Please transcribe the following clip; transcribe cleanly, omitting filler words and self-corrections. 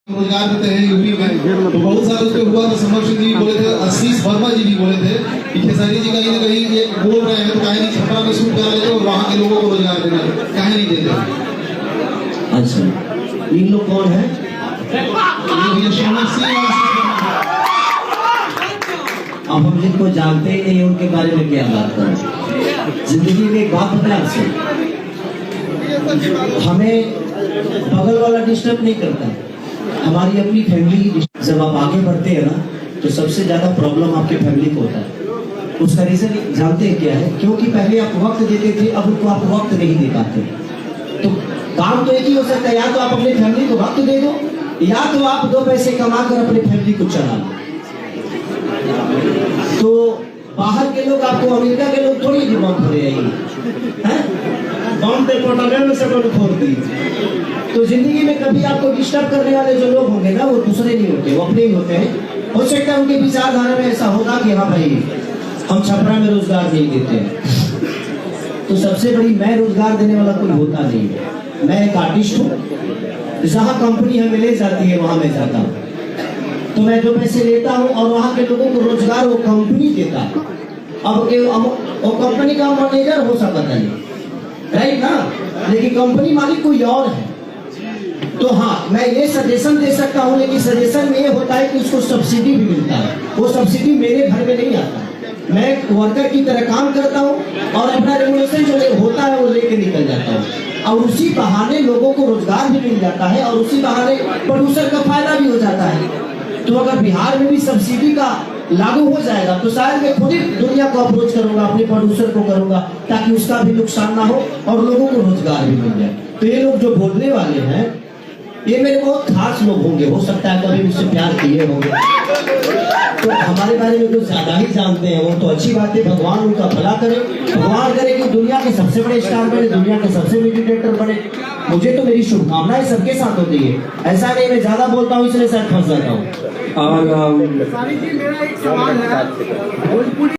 रोजगार देते हैं यूपी में, तो बहुत सारे उसके हुआ। तो समर सिंह जी भी बोले थे, आशीष वर्मा जी भी बोले थे कि खेसारी जी कहीं ना कहीं ये बोल रहे हैं तो कहीं नहीं छपरा में शूट करा लेते और वहाँ के लोगों को रोजगार देना, कहीं नहीं देते। अच्छा, इन लोग कौन है? ये सोनम सिंह। अब हम जिनको जानते ही नहीं उनके बारे में क्या बात करें। जिंदगी में एक बात बताएं आपसे, हमें बगल वाला डिस्टर्ब नहीं करता, हमारी अपनी फैमिली। जब आप आगे बढ़ते हैं ना तो सबसे ज्यादा प्रॉब्लम आपके फैमिली को होता है। उसका रीजन जानते हैं क्या है? क्योंकि पहले आप वक्त देते थे, अब उनको आप वक्त नहीं दे पाते। तो काम तो एक ही हो सकता है, या तो आप अपनी फैमिली को वक्त दे दो, या तो आप 2 पैसे कमा कर अपनी फैमिली को चला लो। तो बाहर के लोग आपको, अमेरिका के लोग थोड़ी बम फोड़े हैं, बम पे पोटामेल में से फोड़ दी। तो जिंदगी में कभी आपको डिस्टर्ब करने वाले जो लोग होंगे ना, वो दूसरे नहीं होते, वो अपने ही होते हैं। हो सकता है उनके विचारधारा में ऐसा होगा कि हाँ भाई हम छपरा में रोजगार नहीं देते हैं, तो सबसे बड़ी मैं रोजगार देने वाला कोई होता नहीं। मैं एक आर्टिस्ट हूँ, जहाँ कंपनी हमें ले जाती है वहां मैं जाता हूँ, तो मैं 2 पैसे लेता हूँ और वहाँ के लोगों को रोजगार वो कंपनी देता है। अब वो कंपनी का मैनेजर हो सकता है, राइट ना, लेकिन कंपनी मालिक कोई और है। तो हाँ, मैं ये सजेशन दे सकता हूँ, लेकिन सजेशन में ये होता है कि उसको सब्सिडी भी मिलता है। वो सब्सिडी मेरे घर में नहीं आता, मैं वर्कर की तरह काम करता हूँ और अपना रेगुलेशन जो होता है वो लेके निकल जाता हूँ, और उसी बहाने लोगों को रोजगार भी मिल जाता है और उसी बहाने प्रोड्यूसर का फायदा भी हो जाता है। तो अगर बिहार में भी सब्सिडी का लागू हो जाएगा तो शायद मैं खुद ही दुनिया को अप्रोच करूंगा, अपने प्रोड्यूसर को करूंगा, ताकि उसका भी नुकसान ना हो और लोगों को रोजगार भी मिल जाए। तो ये लोग जो बोलने वाले हैं ये मेरे बहुत खास लोग होंगे, हो सकता है कभी मुझसे प्यार किए होंगे, तो हमारे बारे में कुछ ज्यादा ही जानते हैं वो, तो अच्छी बात है। भगवान उनका भला करे, भगवान करे कि दुनिया के सबसे बड़े स्टार बने, दुनिया के सबसे बड़े डायरेक्टर बने। मुझे तो मेरी शुभकामनाएं सबके साथ होती है, ऐसा नहीं मैं ज्यादा बोलता हूँ इसलिए शायद फंस जाता हूँ। और मेरा एक सवाल है,